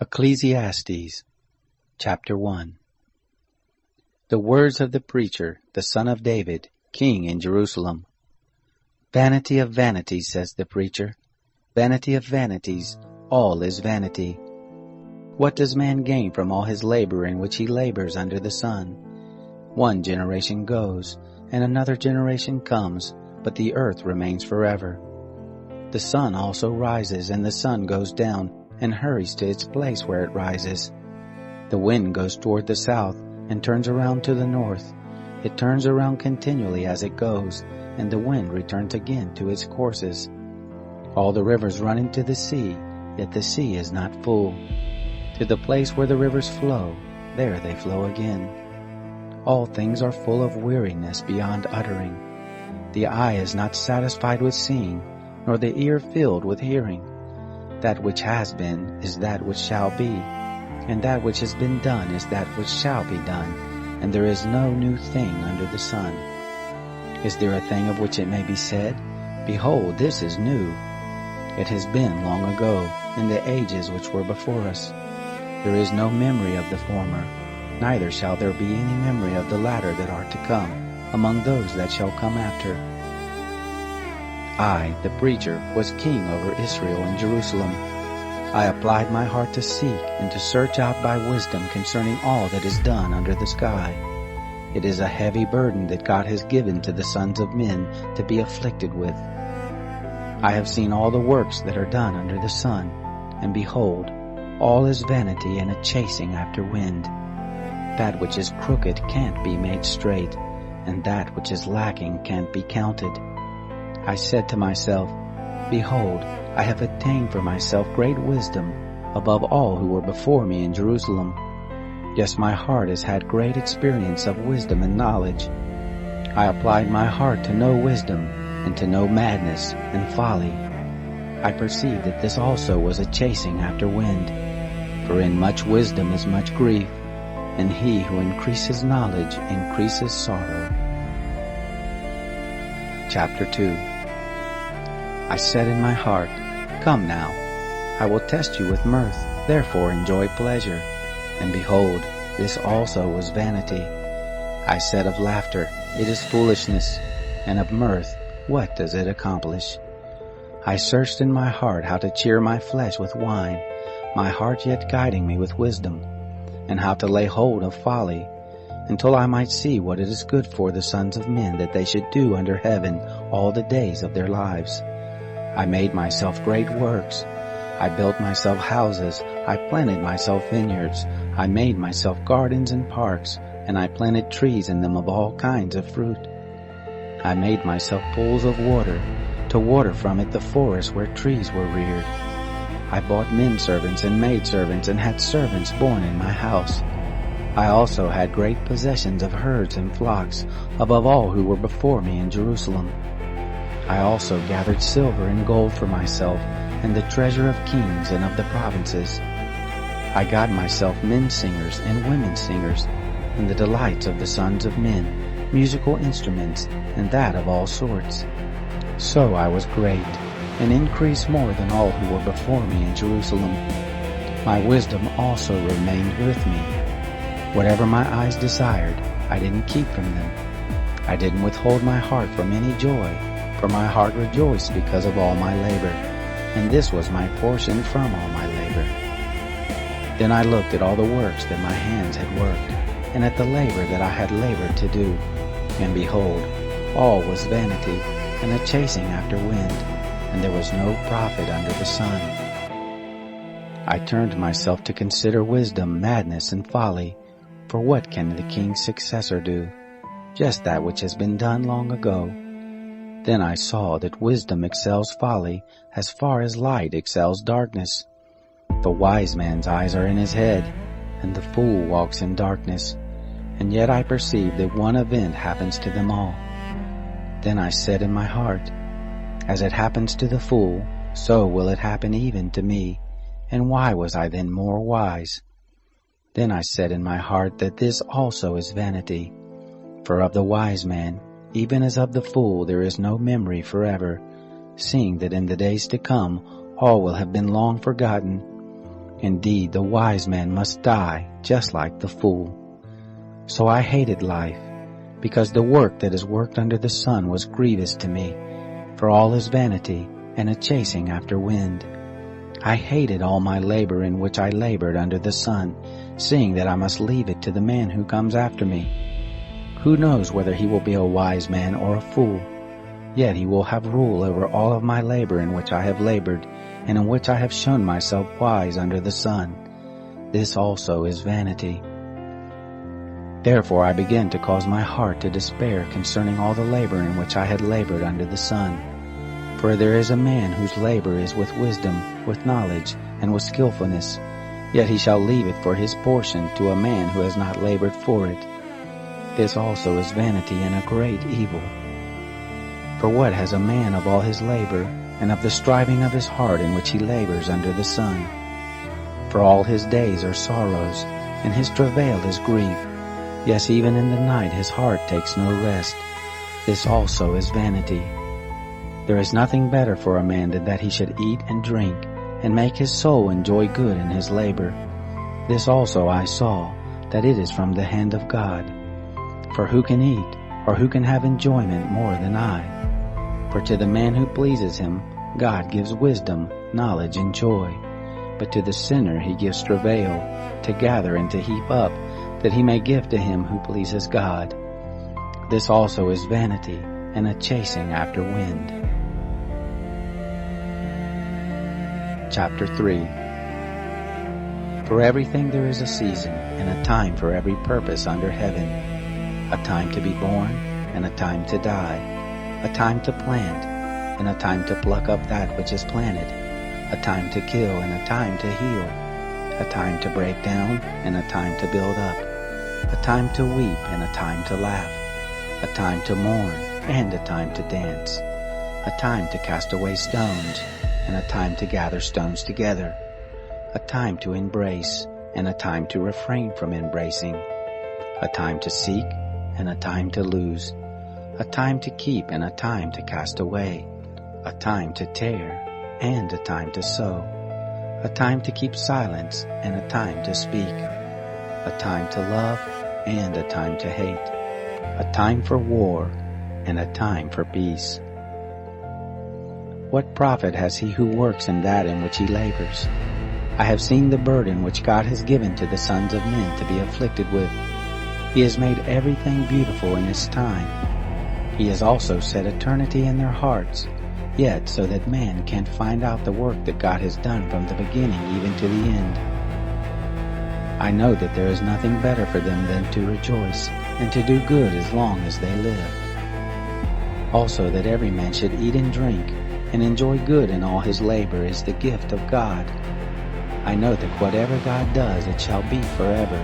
Ecclesiastes, chapter 1. The words of the preacher, the son of David, king in Jerusalem. Vanity of vanities, says the preacher. Vanity of vanities, all is vanity. What does man gain from all his labor in which he labors under the sun? One generation goes, and another generation comes, but the earth remains forever. The sun also rises, and the sun goes down, and hurries to its place where it rises. The wind goes toward the south, and turns around to the north. It turns around continually as it goes, and the wind returns again to its courses. All the rivers run into the sea, yet the sea is not full. To the place where the rivers flow, there they flow again. All things are full of weariness beyond uttering. The eye is not satisfied with seeing, nor the ear filled with hearing. That which has been is that which shall be, and that which has been done is that which shall be done, and there is no new thing under the sun. Is there a thing of which it may be said, Behold, this is new? It has been long ago, in the ages which were before us. There is no memory of the former, neither shall there be any memory of the latter that are to come, among those that shall come after. I, the preacher, was king over Israel in Jerusalem. I applied my heart to seek and to search out by wisdom concerning all that is done under the sky. It is a heavy burden that God has given to the sons of men to be afflicted with. I have seen all the works that are done under the sun, and behold, all is vanity and a chasing after wind. That which is crooked can't be made straight, and that which is lacking can't be counted. I said to myself, Behold, I have attained for myself great wisdom above all who were before me in Jerusalem. Yes, my heart has had great experience of wisdom and knowledge. I applied my heart to know wisdom and to know madness and folly. I perceived that this also was a chasing after wind. For in much wisdom is much grief, and he who increases knowledge increases sorrow. Chapter 2. I said in my heart, Come now, I will test you with mirth, therefore enjoy pleasure. And behold, this also was vanity. I said of laughter, It is foolishness, and of mirth, what does it accomplish? I searched in my heart how to cheer my flesh with wine, my heart yet guiding me with wisdom, and how to lay hold of folly, until I might see what it is good for the sons of men that they should do under heaven all the days of their lives. I made myself great works. I built myself houses. I planted myself vineyards. I made myself gardens and parks, and I planted trees in them of all kinds of fruit. I made myself pools of water, to water from it the forest where trees were reared. I bought men servants and maid servants, and had servants born in my house. I also had great possessions of herds and flocks, above all who were before me in Jerusalem. I also gathered silver and gold for myself, and the treasure of kings and of the provinces. I got myself men singers and women singers, and the delights of the sons of men, musical instruments, and that of all sorts. So I was great, and increased more than all who were before me in Jerusalem. My wisdom also remained with me. Whatever my eyes desired, I didn't keep from them. I didn't withhold my heart from any joy, for my heart rejoiced because of all my labor, and this was my portion from all my labor. Then I looked at all the works that my hands had worked, and at the labor that I had labored to do, and behold, all was vanity, and a chasing after wind, and there was no profit under the sun. I turned myself to consider wisdom, madness, and folly, for what can the king's successor do? Just that which has been done long ago. Then I saw that wisdom excels folly as far as light excels darkness. The wise man's eyes are in his head, and the fool walks in darkness. And yet I perceive that one event happens to them all. Then I said in my heart, As it happens to the fool, so will it happen even to me. And why was I then more wise? Then I said in my heart that this also is vanity. For of the wise man, even as of the fool, there is no memory forever, seeing that in the days to come all will have been long forgotten. Indeed, the wise man must die just like the fool. So I hated life, because the work that is worked under the sun was grievous to me, for all is vanity and a chasing after wind. I hated all my labor in which I labored under the sun, seeing that I must leave it to the man who comes after me. Who knows whether he will be a wise man or a fool? Yet he will have rule over all of my labor in which I have labored, and in which I have shown myself wise under the sun. This also is vanity. Therefore I began to cause my heart to despair concerning all the labor in which I had labored under the sun. For there is a man whose labor is with wisdom, with knowledge, and with skillfulness, yet he shall leave it for his portion to a man who has not labored for it. This also is vanity and a great evil. For what has a man of all his labor, and of the striving of his heart in which he labors under the sun? For all his days are sorrows, and his travail is grief. Yes, even in the night his heart takes no rest. This also is vanity. There is nothing better for a man than that he should eat and drink, and make his soul enjoy good in his labor. This also I saw, that it is from the hand of God. For who can eat, or who can have enjoyment more than I? For to the man who pleases him, God gives wisdom, knowledge, and joy. But to the sinner he gives travail, to gather and to heap up, that he may give to him who pleases God. This also is vanity, and a chasing after wind. Chapter 3. For everything there is a season, and a time for every purpose under heaven. A time to be born, and a time to die. A time to plant, and a time to pluck up that which is planted. A time to kill, and a time to heal. A time to break down, and a time to build up. A time to weep, and a time to laugh. A time to mourn, and a time to dance. A time to cast away stones, and a time to gather stones together. A time to embrace, and a time to refrain from embracing. A time to seek, and a time to lose. A time to keep, and a time to cast away. A time to tear, and a time to sow. A time to keep silence, and a time to speak. A time to love, and a time to hate. A time for war, and a time for peace. What profit has he who works in that in which he labors? I have seen the burden which God has given to the sons of men to be afflicted with. He has made everything beautiful in his time. He has also set eternity in their hearts, yet so that man can't find out the work that God has done from the beginning even to the end. I know that there is nothing better for them than to rejoice, and to do good as long as they live. Also that every man should eat and drink, and enjoy good in all his labor is the gift of God. I know that whatever God does, it shall be forever.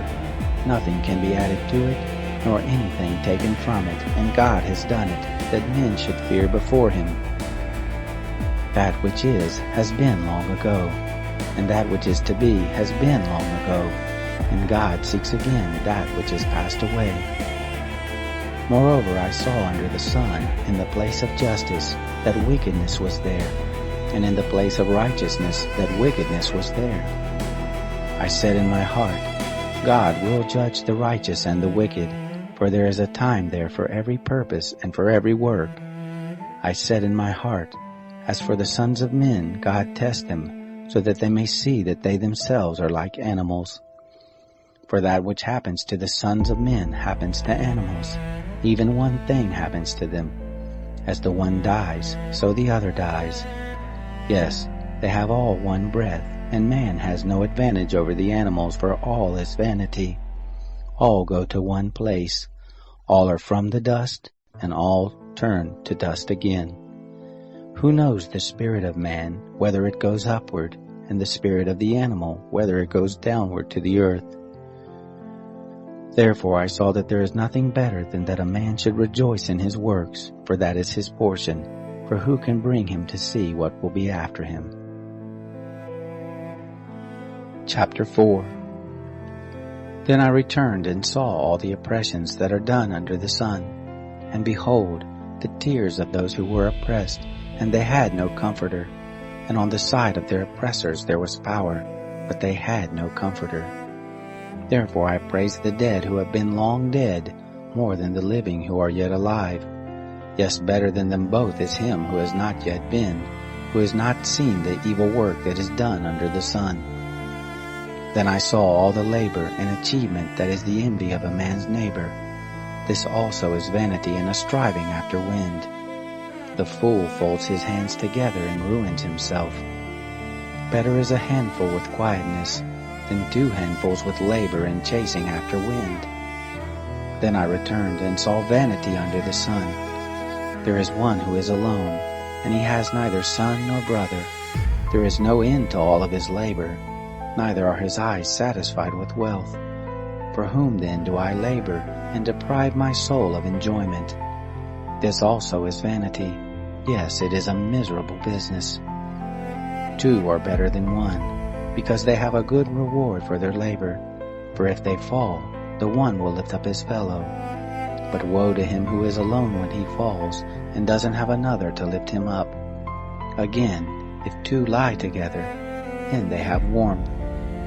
Nothing can be added to it, nor anything taken from it, and God has done it, that men should fear before him. That which is has been long ago, and that which is to be has been long ago, and God seeks again that which is passed away. Moreover, I saw under the sun, in the place of justice, that wickedness was there, and in the place of righteousness, that wickedness was there. I said in my heart, God will judge the righteous and the wicked, for there is a time there for every purpose and for every work. I said in my heart, as for the sons of men, God tests them, so that they may see that they themselves are like animals. For that which happens to the sons of men happens to animals. Even one thing happens to them. As the one dies, so the other dies. Yes, they have all one breath, and man has no advantage over the animals, for all is vanity. All go to one place. All are from the dust, and all turn to dust again. Who knows the spirit of man, whether it goes upward, and the spirit of the animal, whether it goes downward to the earth? Therefore I saw that there is nothing better than that a man should rejoice in his works, for that is his portion. For who can bring him to see what will be after him? Chapter 4. Then I returned and saw all the oppressions that are done under the sun. And behold, the tears of those who were oppressed, and they had no comforter. And on the side of their oppressors there was power, but they had no comforter. Therefore I praise the dead who have been long dead, more than the living who are yet alive. Yes, better than them both is him who has not yet been, who has not seen the evil work that is done under the sun. Then I saw all the labor and achievement that is the envy of a man's neighbor. This also is vanity and a striving after wind. The fool folds his hands together and ruins himself. Better is a handful with quietness than 2 handfuls with labor and chasing after wind. Then I returned and saw vanity under the sun. There is one who is alone, and he has neither son nor brother. There is no end to all of his labor, neither are his eyes satisfied with wealth. For whom then do I labor, and deprive my soul of enjoyment? This also is vanity. Yes, it is a miserable business. 2 are better than 1, because they have a good reward for their labor. For if they fall, the one will lift up his fellow. But woe to him who is alone when he falls, and doesn't have another to lift him up. Again, if 2 lie together, then they have warmth.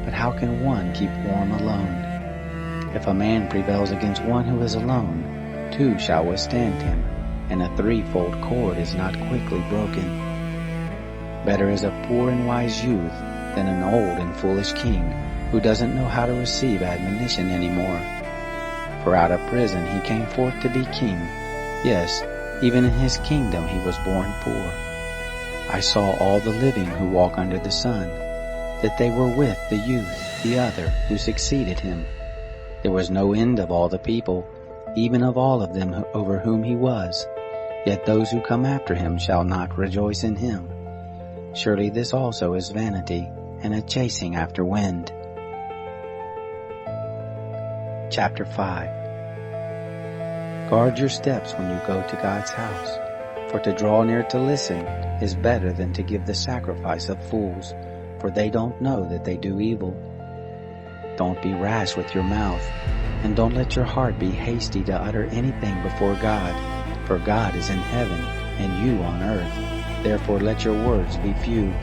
But how can one keep warm alone? If a man prevails against one who is alone, 2 shall withstand him, and a 3-fold cord is not quickly broken. Better is a poor and wise youth than an old and foolish king who doesn't know how to receive admonition anymore. For out of prison he came forth to be king. Yes, even in his kingdom he was born poor. I saw all the living who walk under the sun, that they were with the youth, the other, who succeeded him. There was no end of all the people, even of all of them over whom he was. Yet those who come after him shall not rejoice in him. Surely this also is vanity, and a chasing after wind. Chapter 5. Guard your steps when you go to God's house, for to draw near to listen is better than to give the sacrifice of fools, for they don't know that they do evil. Don't be rash with your mouth, and don't let your heart be hasty to utter anything before God, for God is in heaven, and you on earth. Therefore let your words be few.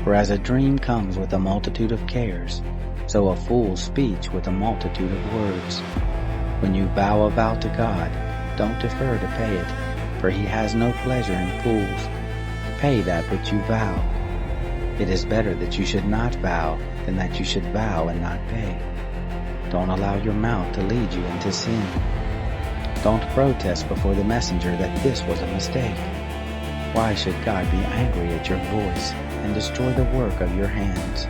For as a dream comes with a multitude of cares, so a fool's speech with a multitude of words. When you vow a vow to God, don't defer to pay it, for he has no pleasure in fools. Pay that which you vow. It is better that you should not vow than that you should vow and not pay. Don't allow your mouth to lead you into sin. Don't protest before the messenger that this was a mistake. Why should God be angry at your voice and destroy the work of your hands?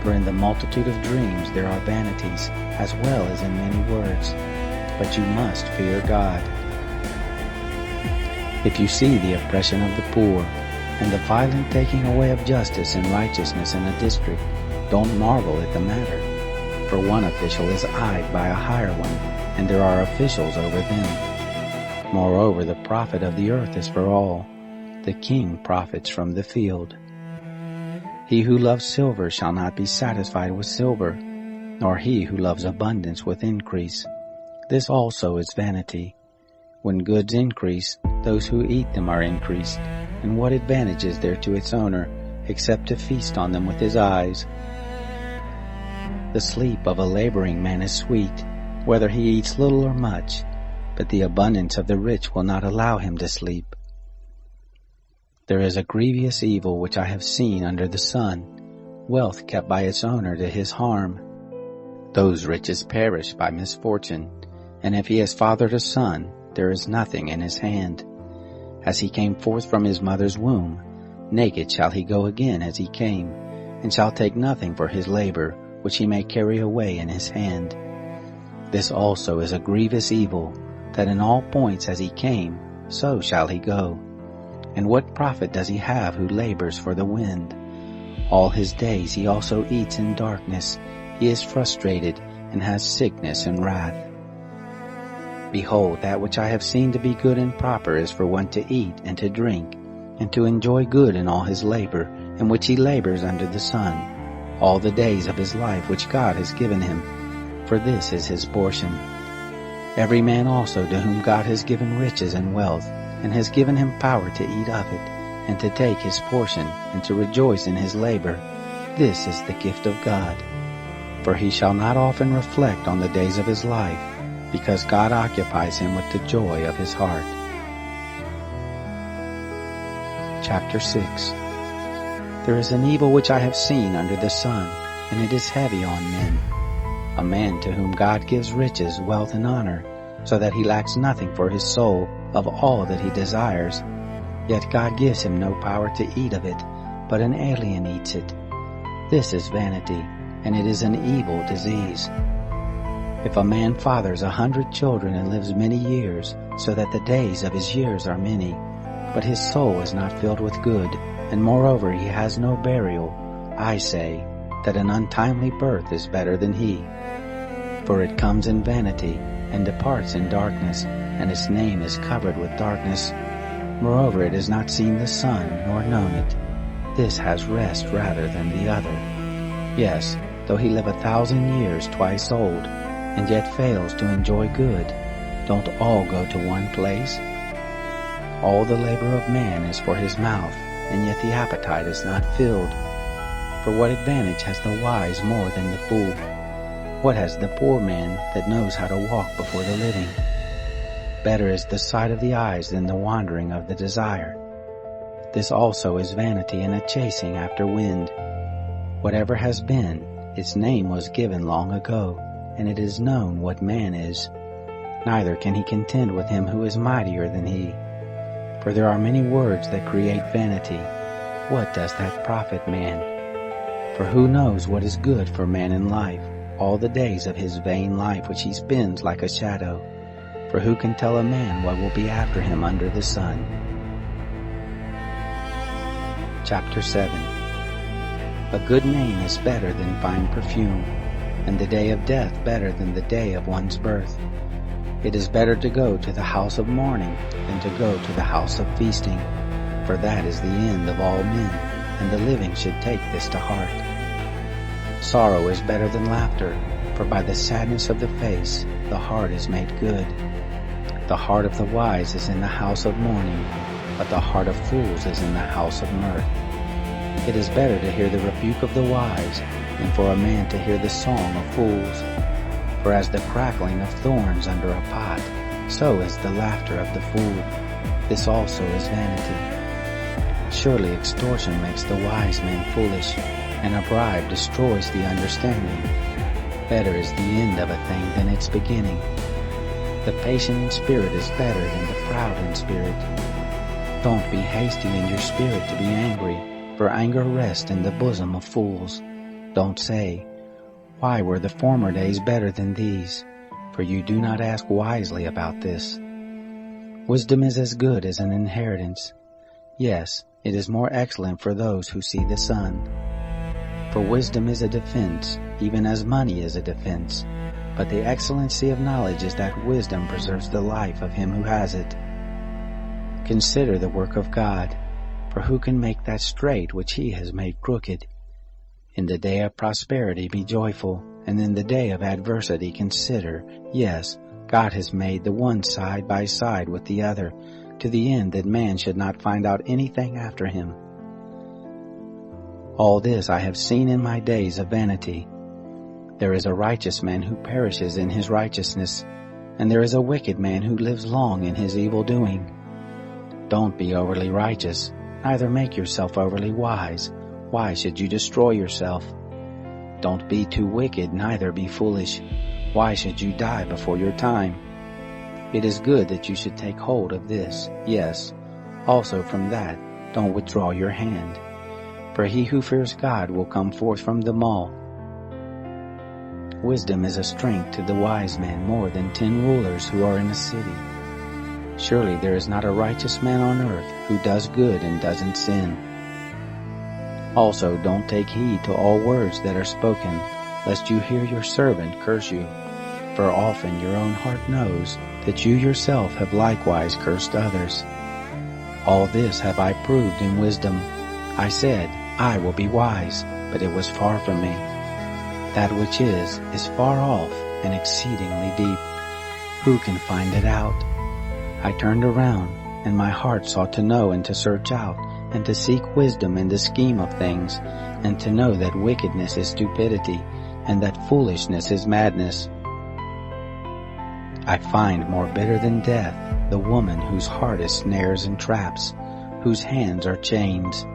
For in the multitude of dreams there are vanities, as well as in many words. But you must fear God. If you see the oppression of the poor, and the violent taking away of justice and righteousness in a district, don't marvel at the matter. For one official is eyed by a higher one, and there are officials over them. Moreover, the profit of the earth is for all. The king profits from the field. He who loves silver shall not be satisfied with silver, nor he who loves abundance with increase. This also is vanity. When goods increase, those who eat them are increased, and what advantage is there to its owner, except to feast on them with his eyes? The sleep of a laboring man is sweet, whether he eats little or much, but the abundance of the rich will not allow him to sleep. There is a grievous evil which I have seen under the sun, wealth kept by its owner to his harm. Those riches perish by misfortune, and if he has fathered a son, there is nothing in his hand. As he came forth from his mother's womb, naked shall he go again as he came, and shall take nothing for his labor, which he may carry away in his hand. This also is a grievous evil, that in all points as he came, so shall he go. And what profit does he have who labors for the wind? All his days he also eats in darkness. He is frustrated, and has sickness and wrath. Behold, that which I have seen to be good and proper is for one to eat and to drink, and to enjoy good in all his labor, in which he labors under the sun, all the days of his life which God has given him, for this is his portion. Every man also to whom God has given riches and wealth, and has given him power to eat of it, and to take his portion, and to rejoice in his labor, This is the gift of God. For he shall not often reflect on the days of his life, because God occupies him with the joy of his heart. Chapter 6. There is an evil which I have seen under the sun, and it is heavy on men. A man to whom God gives riches, wealth, and honor, so that he lacks nothing for his soul of all that he desires. Yet God gives him no power to eat of it, but an alien eats it. This is vanity, and it is an evil disease. If a man fathers 100 children and lives many years, so that the days of his years are many, but his soul is not filled with good, and moreover he has no burial, I say that an untimely birth is better than he. For it comes in vanity, and departs in darkness, and its name is covered with darkness. Moreover, it has not seen the sun, nor known it. This has rest rather than the other. Yes, though he live 1,000 years twice old, and yet fails to enjoy good, don't all go to one place? All the labor of man is for his mouth, and yet the appetite is not filled. For what advantage has the wise more than the fool? What has the poor man that knows how to walk before the living? Better is the sight of the eyes than the wandering of the desire. This also is vanity and a chasing after wind. Whatever has been, its name was given long ago, and it is known what man is. Neither can he contend with him who is mightier than he. For there are many words that create vanity. What does that profit man? For who knows what is good for man in life, all the days of his vain life which he spends like a shadow? For who can tell a man what will be after him under the sun? Chapter 7. A good name is better than fine perfume, and the day of death better than the day of one's birth. It is better to go to the house of mourning than to go to the house of feasting, for that is the end of all men, and the living should take this to heart. Sorrow is better than laughter, for by the sadness of the face the heart is made good. The heart of the wise is in the house of mourning, but the heart of fools is in the house of mirth. It is better to hear the rebuke of the wise than for a man to hear the song of fools. For as the crackling of thorns under a pot, so is the laughter of the fool. This also is vanity. Surely extortion makes the wise man foolish, and a bribe destroys the understanding. Better is the end of a thing than its beginning. The patient in spirit is better than the proud in spirit. Don't be hasty in your spirit to be angry, for anger rests in the bosom of fools. Don't say, why were the former days better than these? For you do not ask wisely about this. Wisdom is as good as an inheritance. Yes, it is more excellent for those who see the sun. For wisdom is a defense, even as money is a defense. But the excellency of knowledge is that wisdom preserves the life of him who has it. Consider the work of God, for who can make that straight which he has made crooked? In the day of prosperity be joyful, and in the day of adversity consider, yes, God has made the one side by side with the other, to the end that man should not find out anything after him. All this I have seen in my days of vanity. There is a righteous man who perishes in his righteousness, and there is a wicked man who lives long in his evil doing. Don't be overly righteous, neither make yourself overly wise. Why should you destroy yourself? Don't be too wicked, neither be foolish. Why should you die before your time? It is good that you should take hold of this. Yes, also from that don't withdraw your hand. For he who fears God will come forth from them all. Wisdom is a strength to the wise man more than 10 rulers who are in a city. Surely there is not a righteous man on earth who does good and doesn't sin. Also don't take heed to all words that are spoken, lest you hear your servant curse you. For often your own heart knows that you yourself have likewise cursed others. All this have I proved in wisdom. I said, I will be wise, but it was far from me. That which is far off and exceedingly deep. Who can find it out? I turned around, and my heart sought to know and to search out, and to seek wisdom in the scheme of things, and to know that wickedness is stupidity, and that foolishness is madness. I find more bitter than death the woman whose heart is snares and traps, whose hands are chains.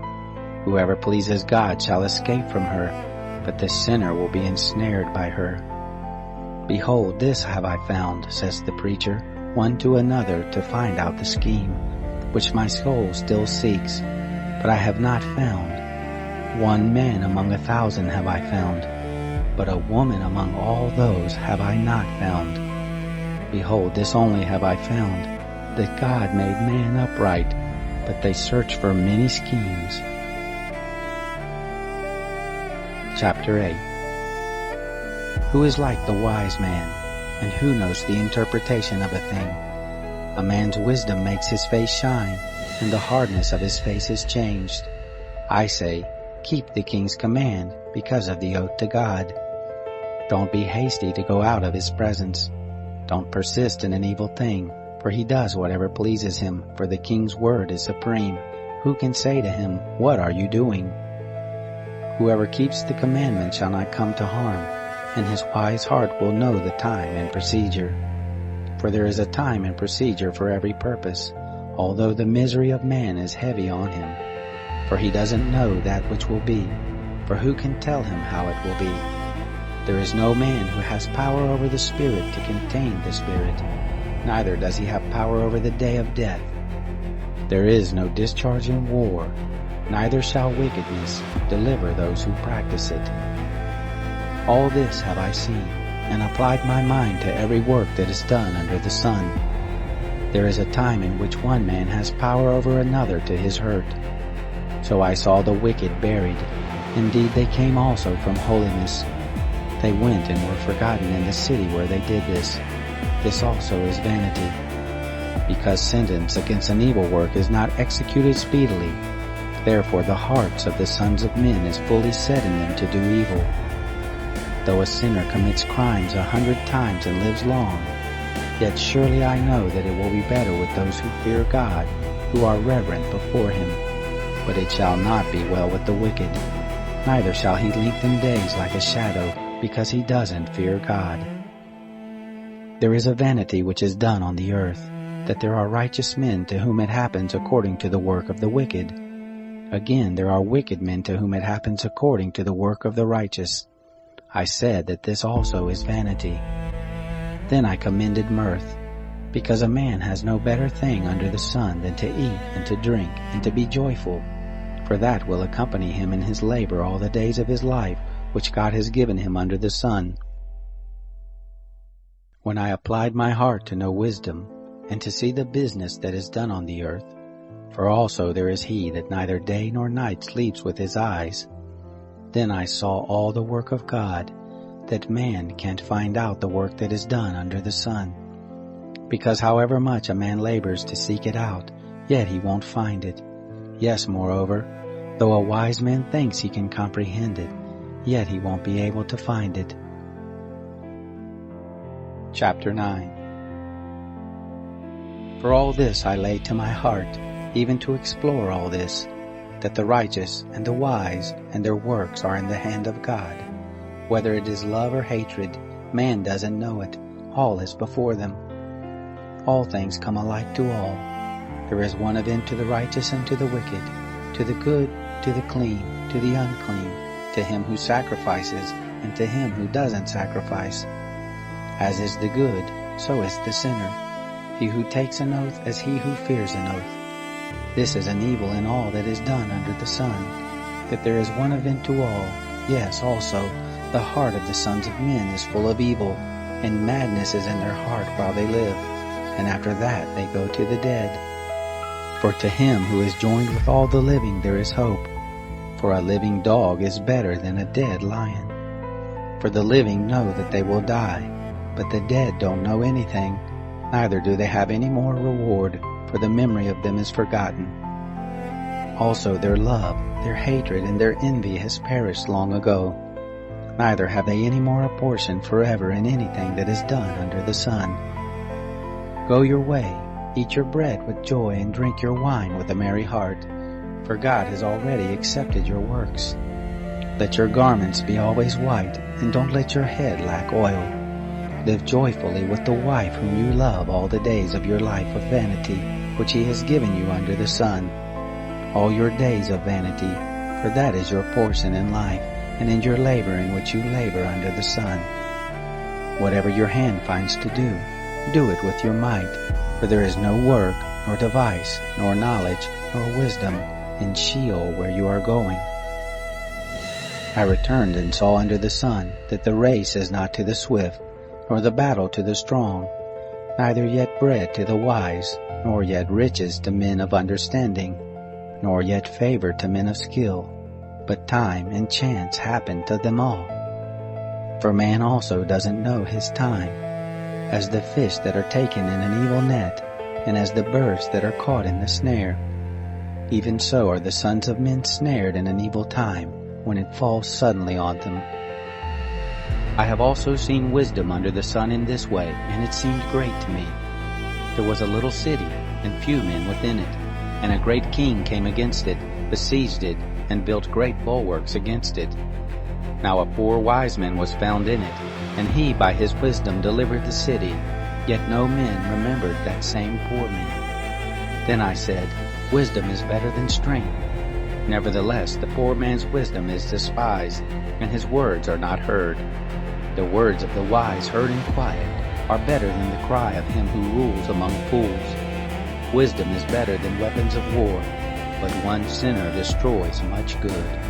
Whoever pleases God shall escape from her, but the sinner will be ensnared by her. Behold, this have I found, says the preacher, one to another to find out the scheme, which my soul still seeks, but I have not found. One man among 1,000 have I found, but a woman among all those have I not found. Behold, this only have I found, that God made man upright, but they search for many schemes. Chapter 8. Who is like the wise man, and who knows the interpretation of a thing? A man's wisdom makes his face shine, and the hardness of his face is changed. I say, keep the king's command, because of the oath to God. Don't be hasty to go out of his presence. Don't persist in an evil thing, for he does whatever pleases him, for the king's word is supreme. Who can say to him, what are you doing? Whoever keeps the commandment shall not come to harm, and his wise heart will know the time and procedure. For there is a time and procedure for every purpose, although the misery of man is heavy on him. For he doesn't know that which will be, for who can tell him how it will be? There is no man who has power over the Spirit to contain the Spirit, neither does he have power over the day of death. There is no discharge in war, neither shall wickedness deliver those who practice it. All this have I seen, and applied my mind to every work that is done under the sun. There is a time in which one man has power over another to his hurt. So I saw the wicked buried. Indeed, they came also from holiness. They went and were forgotten in the city where they did this. This also is vanity. Because sentence against an evil work is not executed speedily, therefore the hearts of the sons of men is fully set in them to do evil. Though a sinner commits crimes 100 times and lives long, yet surely I know that it will be better with those who fear God, who are reverent before him. But it shall not be well with the wicked, neither shall he lengthen days like a shadow, because he doesn't fear God. There is a vanity which is done on the earth, that there are righteous men to whom it happens according to the work of the wicked. Again, there are wicked men to whom it happens according to the work of the righteous. I said that this also is vanity. Then I commended mirth, because a man has no better thing under the sun than to eat and to drink and to be joyful, for that will accompany him in his labor all the days of his life, which God has given him under the sun. When I applied my heart to know wisdom, and to see the business that is done on the earth, for also there is he that neither day nor night sleeps with his eyes, then I saw all the work of God, that man can't find out the work that is done under the sun. Because however much a man labors to seek it out, yet he won't find it. Yes, moreover, though a wise man thinks he can comprehend it, yet he won't be able to find it. Chapter 9. For all this I laid to my heart, even to explore all this, that the righteous and the wise and their works are in the hand of God. Whether it is love or hatred, man doesn't know it. All is before them. All things come alike to all. There is one event to the righteous and to the wicked, to the good, to the clean, to the unclean, to him who sacrifices, and to him who doesn't sacrifice. As is the good, so is the sinner. He who takes an oath as he who fears an oath. This is an evil in all that is done under the sun, that there is one event to all. Yes, also, the heart of the sons of men is full of evil, and madness is in their heart while they live, and after that they go to the dead. For to him who is joined with all the living there is hope, for a living dog is better than a dead lion. For the living know that they will die, but the dead don't know anything, neither do they have any more reward, for the memory of them is forgotten. Also their love, their hatred, and their envy has perished long ago. Neither have they any more a portion forever in anything that is done under the sun. Go your way, eat your bread with joy, and drink your wine with a merry heart, for God has already accepted your works. Let your garments be always white, and don't let your head lack oil. Live joyfully with the wife whom you love all the days of your life of vanity, which he has given you under the sun. All your days of vanity, for that is your portion in life, and in your labor in which you labor under the sun. Whatever your hand finds to do it with your might, for there is no work, nor device, nor knowledge, nor wisdom in Sheol where you are going. I returned and saw under the sun that the race is not to the swift, nor the battle to the strong, neither yet bread to the wise, nor yet riches to men of understanding, nor yet favor to men of skill, but time and chance happen to them all. For man also doesn't know his time, as the fish that are taken in an evil net, and as the birds that are caught in the snare. Even so are the sons of men snared in an evil time, when it falls suddenly on them. I have also seen wisdom under the sun in this way, and it seemed great to me. There was a little city, and few men within it, and a great king came against it, besieged it, and built great bulwarks against it. Now a poor wise man was found in it, and he by his wisdom delivered the city, yet no men remembered that same poor man. Then I said, Wisdom is better than strength. Nevertheless, the poor man's wisdom is despised, and his words are not heard. The words of the wise heard in quiet are better than the cry of him who rules among fools. Wisdom is better than weapons of war, but one sinner destroys much good.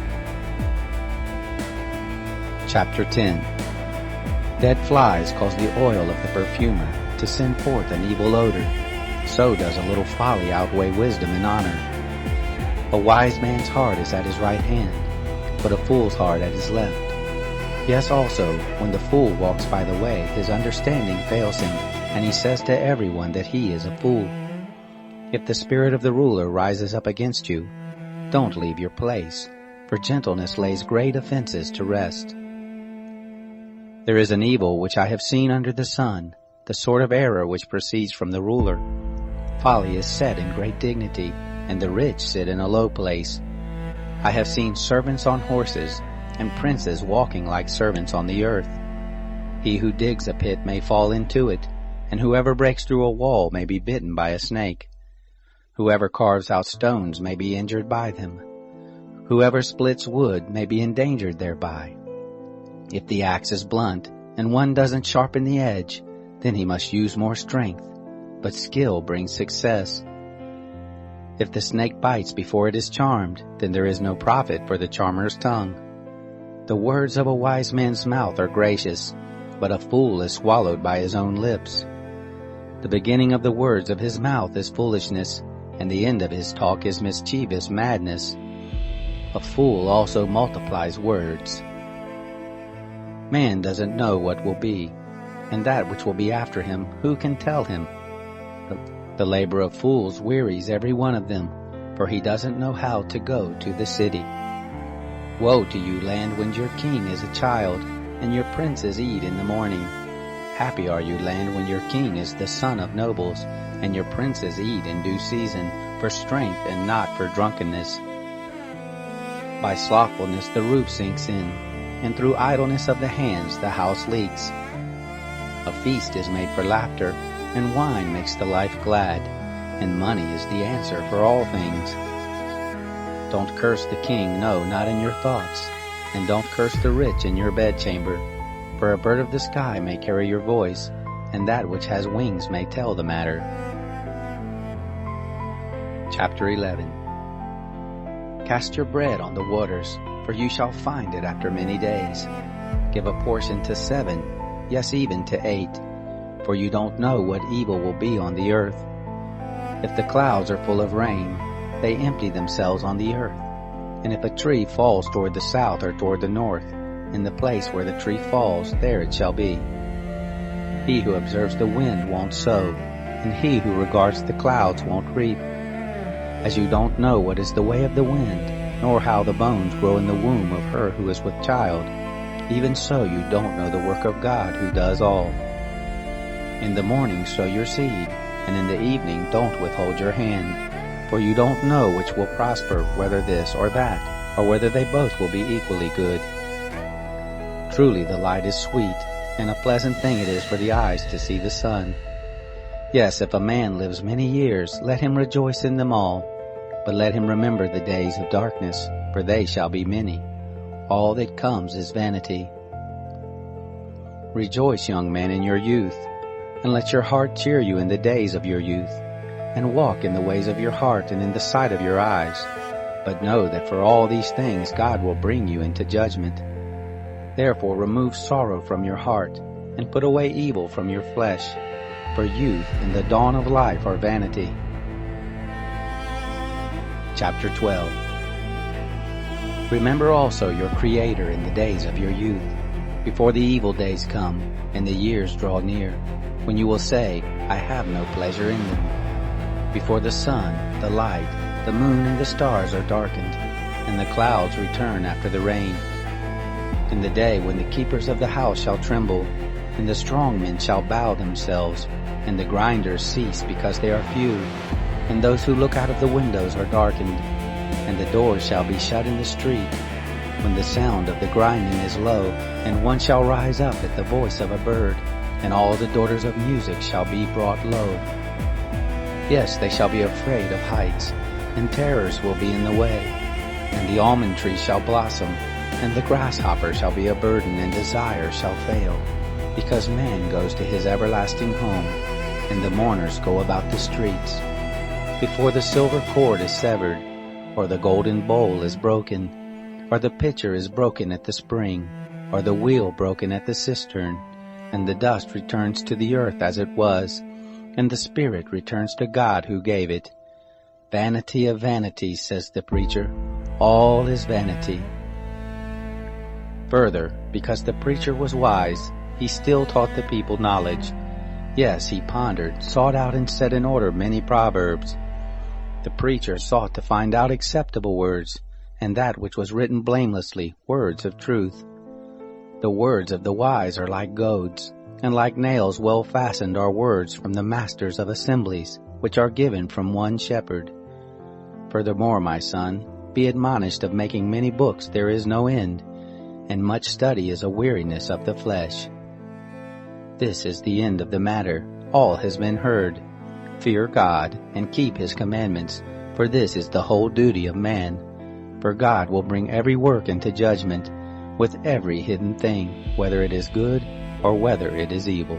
Chapter 10. Dead flies cause the oil of the perfumer to send forth an evil odor. So does a little folly outweigh wisdom and honor. A wise man's heart is at his right hand, but a fool's heart at his left. Yes, also, when the fool walks by the way, his understanding fails him, and he says to everyone that he is a fool. If the spirit of the ruler rises up against you, don't leave your place, for gentleness lays great offenses to rest. There is an evil which I have seen under the sun, the sort of error which proceeds from the ruler. Folly is set in great dignity, and the rich sit in a low place. I have seen servants on horses, and princes walking like servants on the earth. He who digs a pit may fall into it, and whoever breaks through a wall may be bitten by a snake. Whoever carves out stones may be injured by them. Whoever splits wood may be endangered thereby. If the axe is blunt, and one doesn't sharpen the edge, then he must use more strength, but skill brings success. If the snake bites before it is charmed, then there is no profit for the charmer's tongue. The words of a wise man's mouth are gracious, but a fool is swallowed by his own lips. The beginning of the words of his mouth is foolishness, and the end of his talk is mischievous madness. A fool also multiplies words. Man doesn't know what will be, and that which will be after him, who can tell him? The labor of fools wearies every one of them, for he doesn't know how to go to the city. Woe to you, land, when your king is a child, and your princes eat in the morning. Happy are you, land, when your king is the son of nobles, and your princes eat in due season, for strength and not for drunkenness. By slothfulness the roof sinks in, and through idleness of the hands the house leaks. A feast is made for laughter, and wine makes the life glad, and money is the answer for all things. Don't curse the king, no, not in your thoughts, and don't curse the rich in your bedchamber, for a bird of the sky may carry your voice, and that which has wings may tell the matter. Chapter 11. Cast your bread on the waters, for you shall find it after many days. Give a portion to 7, yes, even to 8, for you don't know what evil will be on the earth. If the clouds are full of rain, they empty themselves on the earth. And if a tree falls toward the south or toward the north, in the place where the tree falls, there it shall be. He who observes the wind won't sow, and he who regards the clouds won't reap. As you don't know what is the way of the wind, nor how the bones grow in the womb of her who is with child, even so you don't know the work of God who does all. In the morning sow your seed, and in the evening don't withhold your hand, for you don't know which will prosper, whether this or that, or whether they both will be equally good. Truly the light is sweet, and a pleasant thing it is for the eyes to see the sun. Yes, if a man lives many years, let him rejoice in them all. But let him remember the days of darkness, for they shall be many. All that comes is vanity. Rejoice, young men, in your youth, and let your heart cheer you in the days of your youth, and walk in the ways of your heart and in the sight of your eyes. But know that for all these things God will bring you into judgment. Therefore remove sorrow from your heart, and put away evil from your flesh, for youth and the dawn of life are vanity. Chapter 12. Remember also your Creator in the days of your youth, before the evil days come, and the years draw near, when you will say, I have no pleasure in them. Before the sun, the light, the moon and the stars are darkened, and the clouds return after the rain. In the day when the keepers of the house shall tremble, and the strong men shall bow themselves, and the grinders cease because they are few, and those who look out of the windows are darkened, and the doors shall be shut in the street, when the sound of the grinding is low, and one shall rise up at the voice of a bird, and all the daughters of music shall be brought low. Yes, they shall be afraid of heights, and terrors will be in the way, and the almond tree shall blossom, and the grasshopper shall be a burden, and desire shall fail, because man goes to his everlasting home, and the mourners go about the streets. Before the silver cord is severed, or the golden bowl is broken, or the pitcher is broken at the spring, or the wheel broken at the cistern, and the dust returns to the earth as it was, and the spirit returns to God who gave it. Vanity of vanities, says the preacher, all is vanity. Further, because the preacher was wise, he still taught the people knowledge. Yes, he pondered, sought out and set in order many proverbs. The preacher sought to find out acceptable words, and that which was written blamelessly, words of truth. The words of the wise are like goads, and like nails well fastened are words from the masters of assemblies, which are given from one shepherd. Furthermore, my son, be admonished of making many books there is no end, and much study is a weariness of the flesh. This is the end of the matter. All has been heard. Fear God, and keep his commandments, for this is the whole duty of man. For God will bring every work into judgment, with every hidden thing, whether it is good or whether it is evil.